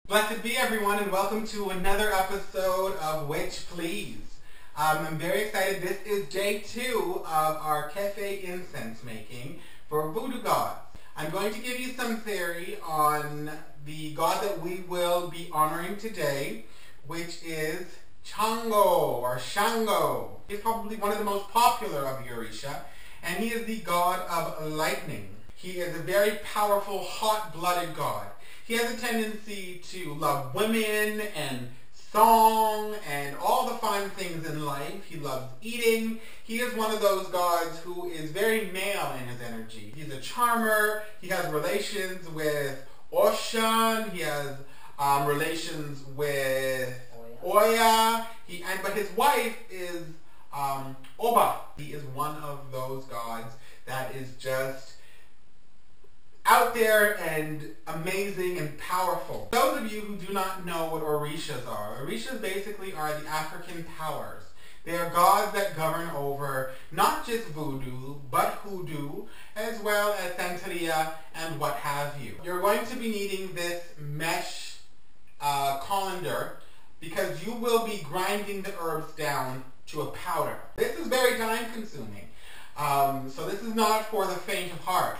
Blessed be everyone, and welcome to another episode of Witch Please. I'm very excited. This is day 2 of our Kyphi Incense making for Voodoo gods. I'm going to give you some theory on the god that we will be honoring today, which is Chango or Chango. He's probably one of the most popular of the Orisha, and he is the god of lightning. He is a very powerful, hot-blooded god. He has a tendency to love women and song and all the fine things in life. He loves eating. He is one of those gods who is very male in his energy. He's a charmer. He has relations with Ocean. He has relations with Oya. But his wife is Oba. He is one of those gods that is just out there and amazing and powerful. Those of you who do not know what Orishas basically are the African powers. They are gods that govern over not just voodoo, but hoodoo, as well as Santeria and what have you. You're going to be needing this mesh colander because you will be grinding the herbs down to a powder. This is very time consuming, so this is not for the faint of heart.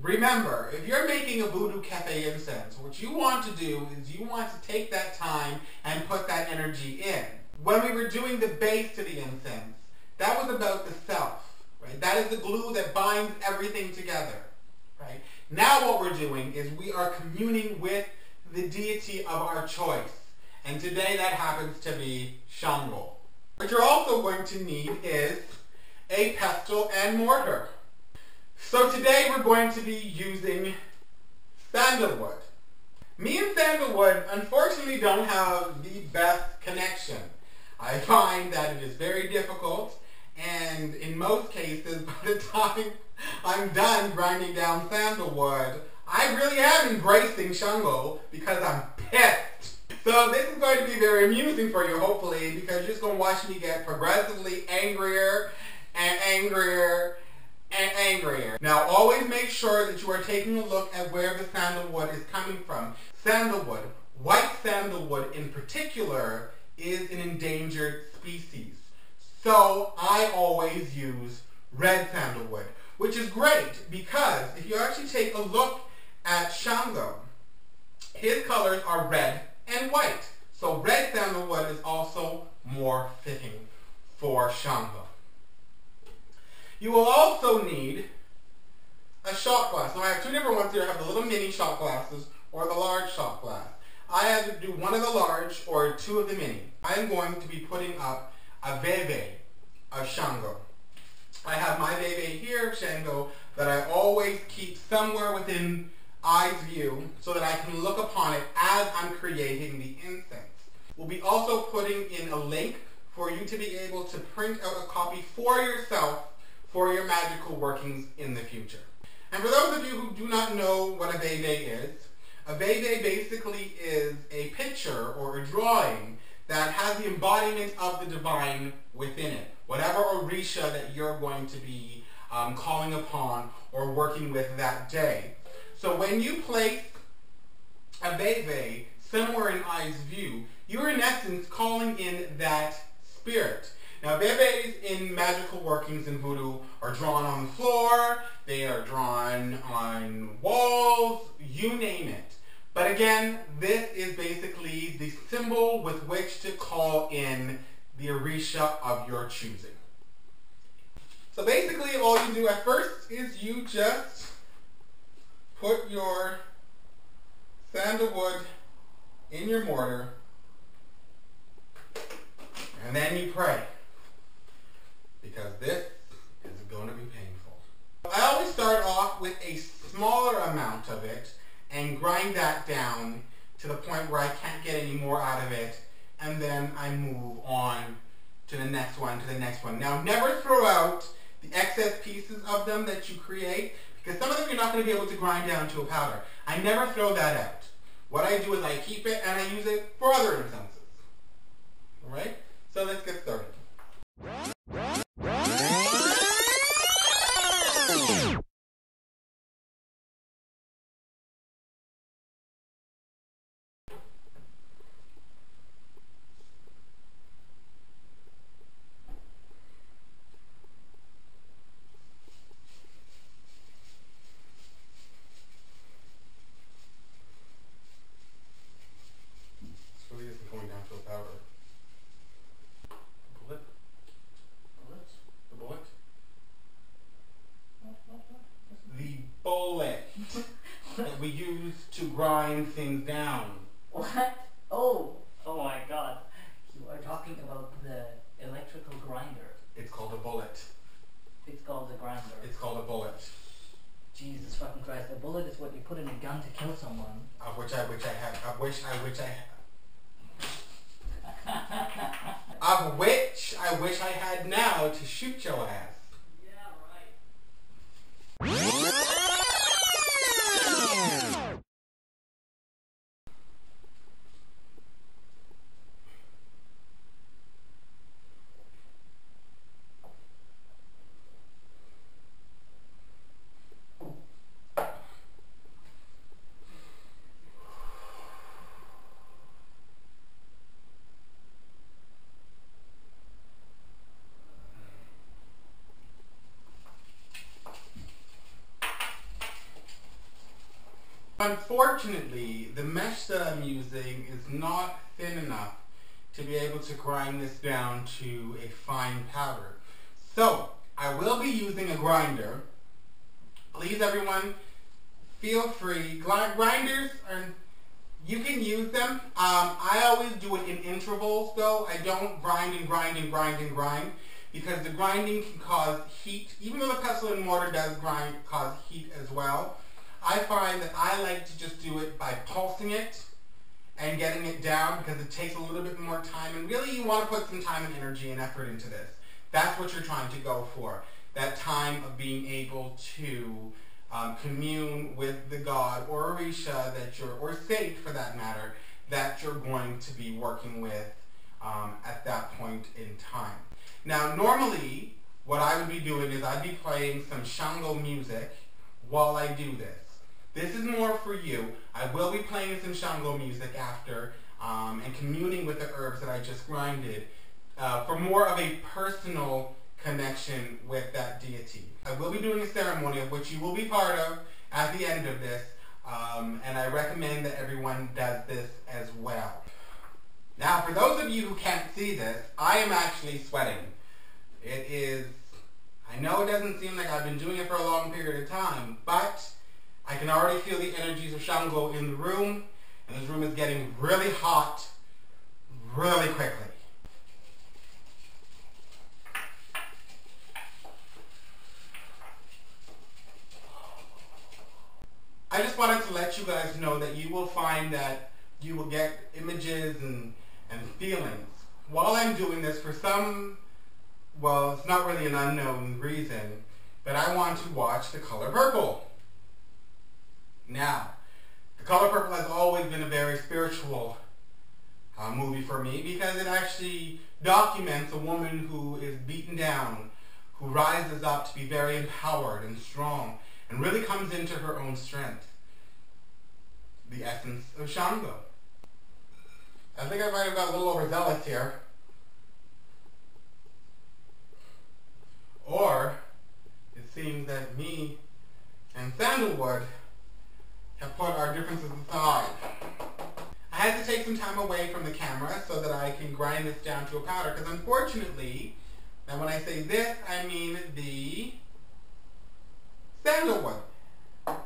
Remember, if you're making a Voodoo Kyphi Incense, what you want to do is you want to take that time and put that energy in. When we were doing the base to the incense, that was about the self, right? That is the glue that binds everything together, right? Now what we're doing is we are communing with the deity of our choice. And today that happens to be Chango. What you're also going to need is a pestle and mortar. So today we're going to be using sandalwood. Me and sandalwood unfortunately don't have the best connection. I find that it is very difficult, and in most cases by the time I'm done grinding down sandalwood, I really am embracing Chango because I'm pissed. So this is going to be very amusing for you, hopefully, because you're just going to watch me get progressively angrier and angrier and angrier. Now always make sure that you are taking a look at where the sandalwood is coming from. Sandalwood, white sandalwood in particular, is an endangered species. So I always use red sandalwood, which is great because if you actually take a look at Chango, his colors are red and white. So red sandalwood is also more fitting for Chango. You will also need a shot glass. Now I have two different ones here. I have the little mini shot glasses or the large shot glass. I have to do one of the large or two of the mini. I am going to be putting up a Veve of Chango. I have my Veve here of Chango that I always keep somewhere within eye's view so that I can look upon it as I'm creating the incense. We'll be also putting in a link for you to be able to print out a copy for yourself for your magical workings in the future. And for those of you who do not know what a Veve is, a Veve basically is a picture or a drawing that has the embodiment of the divine within it. Whatever Orisha that you're going to be calling upon or working with that day. So when you place a Veve somewhere in eye's view, you're in essence calling in that spirit. Now, Veves in magical workings in voodoo are drawn on the floor, they are drawn on walls, you name it. But again, this is basically the symbol with which to call in the Orisha of your choosing. So basically, all you do at first is you just put your sandalwood in your mortar, and then you pray. Because this is going to be painful. I always start off with a smaller amount of it and grind that down to the point where I can't get any more out of it, and then I move on to the next one, to the next one. Now never throw out the excess pieces of them that you create, because some of them you're not going to be able to grind down to a powder. I never throw that out. What I do is I keep it and I use it for other incenses. Alright? So let's get started. grind things down. What? Oh my God. You are talking about the electrical grinder. It's called a bullet. It's called a grinder. It's called a bullet. Jesus fucking Christ. A bullet is what you put in a gun to kill someone. Of which I wish I had. Of which I wish I had now to shoot your ass. Yeah, right. Unfortunately, the mesh that I'm using is not thin enough to be able to grind this down to a fine powder. So, I will be using a grinder. Please everyone, feel free. Grinders, you can use them. I always do it in intervals though. I don't grind and grind and grind and grind because the grinding can cause heat. Even though the pestle and mortar does cause heat as well. I find that I like to just do it by pulsing it and getting it down because it takes a little bit more time, and really you want to put some time and energy and effort into this. That's what you're trying to go for, that time of being able to commune with the god or Orisha or saint for that matter, that you're going to be working with at that point in time. Now normally what I would be doing is I'd be playing some Chango music while I do this. This is more for you. I will be playing some Chango music after and communing with the herbs that I just grinded for more of a personal connection with that deity. I will be doing a ceremony of which you will be part of at the end of this, and I recommend that everyone does this as well. Now, for those of you who can't see this, I am actually sweating. It is, I know it doesn't seem like I've been doing it for a long period of time, but I can already feel the energies of Chango in the room, and this room is getting really hot really quickly. I just wanted to let you guys know that you will find that you will get images and feelings. While I'm doing this, for some, well, it's not really an unknown reason, but I want to watch The Color Purple. Now, The Color Purple has always been a very spiritual movie for me because it actually documents a woman who is beaten down, who rises up to be very empowered and strong, and really comes into her own strength. The essence of Chango. I think I might have got a little overzealous here. Or, it seems that me and Sandalwood have put our differences aside. I had to take some time away from the camera so that I can grind this down to a powder, because unfortunately, now when I say this, I mean the sandalwood.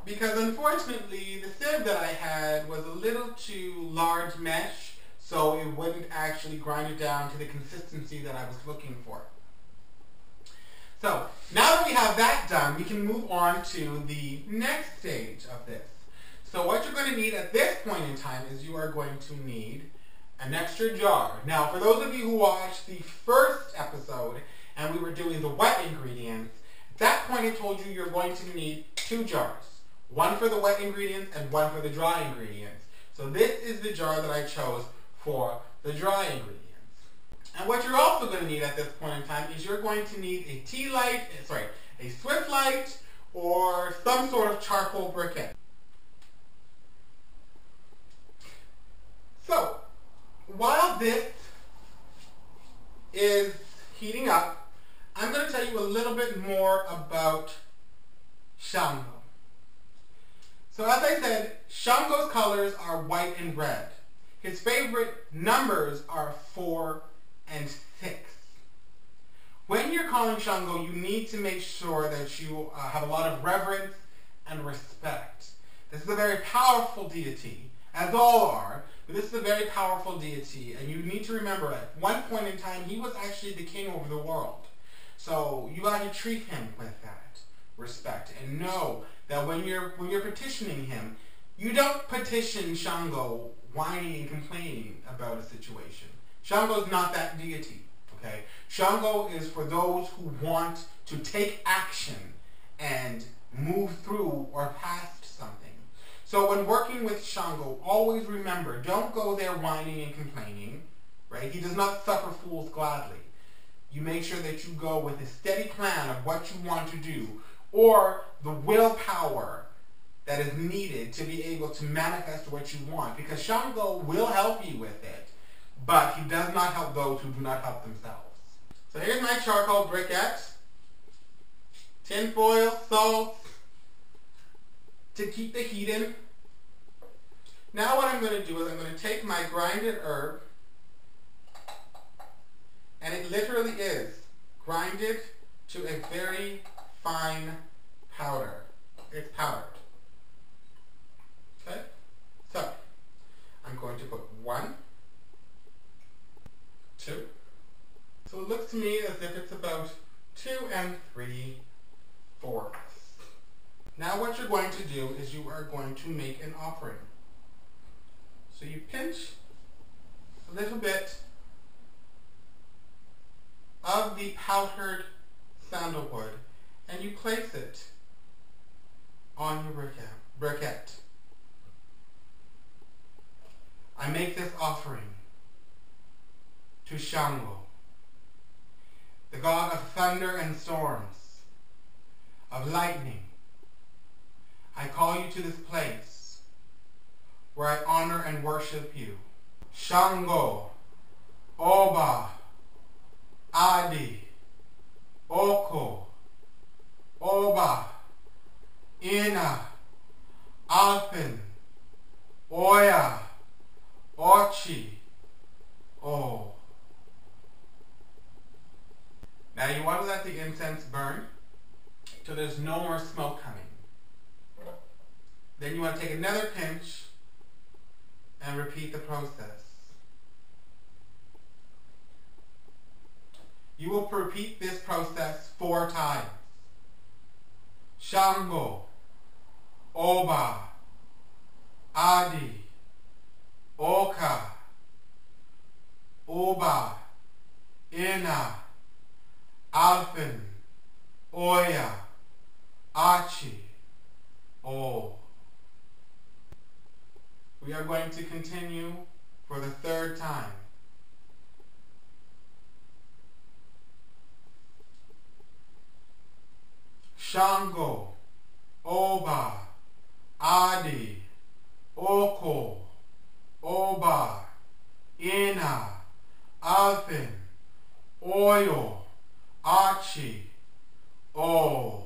Because unfortunately, the sieve that I had was a little too large mesh, so it wouldn't actually grind it down to the consistency that I was looking for. So, now that we have that done, we can move on to the next stage of this. So what you're going to need at this point in time is you are going to need an extra jar. Now, for those of you who watched the first episode and we were doing the wet ingredients, at that point I told you you're going to need 2 jars. One for the wet ingredients and one for the dry ingredients. So this is the jar that I chose for the dry ingredients. And what you're also going to need at this point in time is you're going to need a tea light, a Swift light, or some sort of charcoal briquette. So, while this is heating up, I'm going to tell you a little bit more about Chango. So as I said, Chango's colors are white and red. His favorite numbers are 4 and 6. When you're calling Chango, you need to make sure that you have a lot of reverence and respect. This is a very powerful deity. as all are. But this is a very powerful deity, and you need to remember at one point in time he was actually the king over the world. So you got to treat him with that respect and know that when you're petitioning him, you don't petition Chango whining and complaining about a situation. Chango's not that deity, okay? Chango is for those who want to take action and move through or past something. So when working with Chango, always remember, don't go there whining and complaining, right? He does not suffer fools gladly. You make sure that you go with a steady plan of what you want to do, or the willpower that is needed to be able to manifest what you want. Because Chango will help you with it, but he does not help those who do not help themselves. So here's my charcoal briquette, tin foil, salt, to keep the heat in. Now what I'm going to do is I'm going to take my grinded herb, and it literally is grinded to a very fine powder. It's powdered. Okay? So, I'm going to put 1, 2. So it looks to me as if it's about 2 3/4. Now what you're going to do is you are going to make an offering. So you pinch a little bit of the powdered sandalwood and you place it on your briquette. I make this offering to Chango, the god of thunder and storms, of lightning. I call you to this place where I honor and worship you. Chango, Oba, Adi, Oko, Oba, Ina, Alafin, Oya, Aché, O. Now you want to let the incense burn till there's no more smoke coming. Then you want to take another pinch and repeat the process. You will repeat this process 4 times. Chango, Oba, Adi, Oka, Oba, Ina, Alafin, Oya, Aché, O. We are going to continue for the 3rd time. Chango, Oba, Adi, Oko, Oba, Ina, Alafin, Oyo, Aché, O.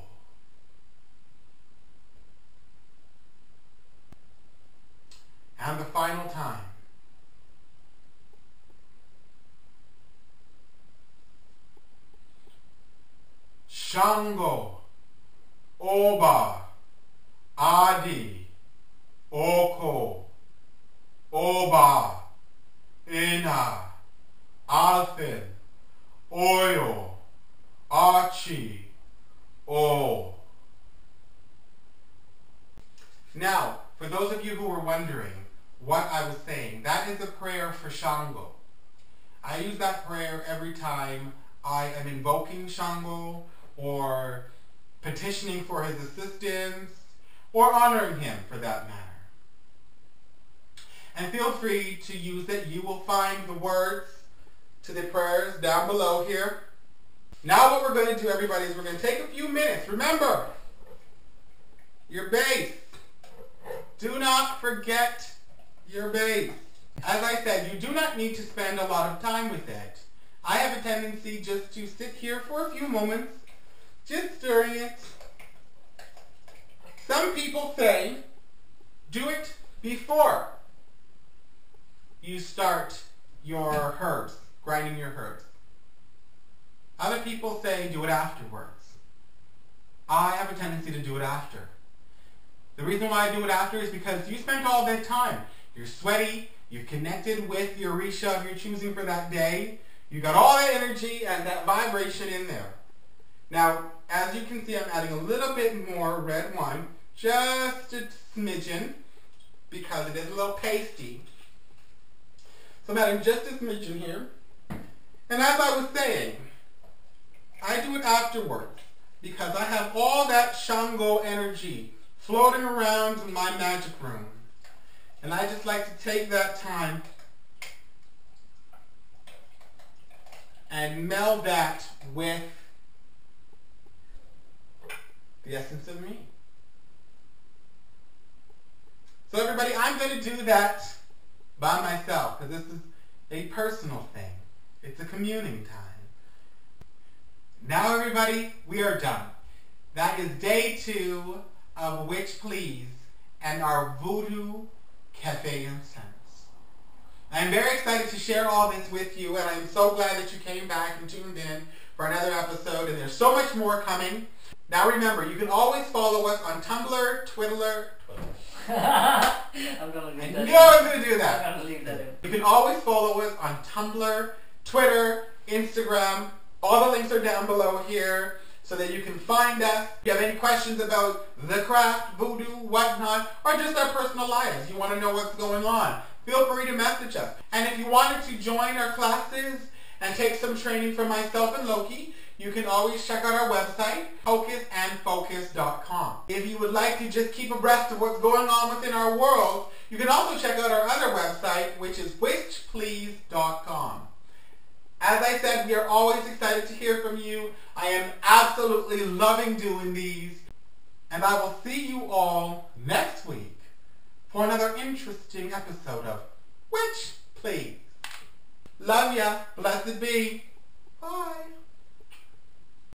And the final time. Chango, Oba, Adi, Oko, Oba, Ina, Alafin, Oyo, Aché, O. Now, for those of you who were wondering what I was saying, that is a prayer for Chango. I use that prayer every time I am invoking Chango or petitioning for his assistance or honoring him for that matter. And feel free to use it. You will find the words to the prayers down below here. Now what we're going to do, everybody, is we're going to take a few minutes. Remember, your base. Do not forget your base. As I said, you do not need to spend a lot of time with it. I have a tendency just to sit here for a few moments, just stirring it. Some people say, do it before you start your herbs, grinding your herbs. Other people say, do it afterwards. I have a tendency to do it after. The reason why I do it after is because you spent all that time. You're sweaty. You've connected with your Risha of your choosing for that day. You got all that energy and that vibration in there. Now, as you can see, I'm adding a little bit more red wine, just a smidgen, because it is a little pasty. So I'm adding just a smidgen here. And as I was saying, I do it afterwards because I have all that Chango energy floating around in my magic room. And I just like to take that time and meld that with the essence of me. So everybody, I'm going to do that by myself because this is a personal thing. It's a communing time. Now everybody, we are done. That is day 2 of Witch Please and our Voodoo Kyphi Incense. I'm very excited to share all this with you, and I'm so glad that you came back and tuned in for another episode, and there's so much more coming. Now remember, you can always follow us on Tumblr, Twitter. I'm gonna leave that. I knew I was going to do that. I'm gonna leave that in. You can always follow us on Tumblr, Twitter, Instagram. All the links are down below here so that you can find us. If you have any questions about the craft, voodoo, whatnot, or just our personal lives, you want to know what's going on, feel free to message us. And if you wanted to join our classes and take some training from myself and Loki, you can always check out our website, hocusandfocus.com. If you would like to just keep abreast of what's going on within our world, you can also check out our other website, which is witchplease.com. As I said, we are always excited to hear from you. I am absolutely loving doing these. And I will see you all next week for another interesting episode of Witch Please. Love ya. Blessed be.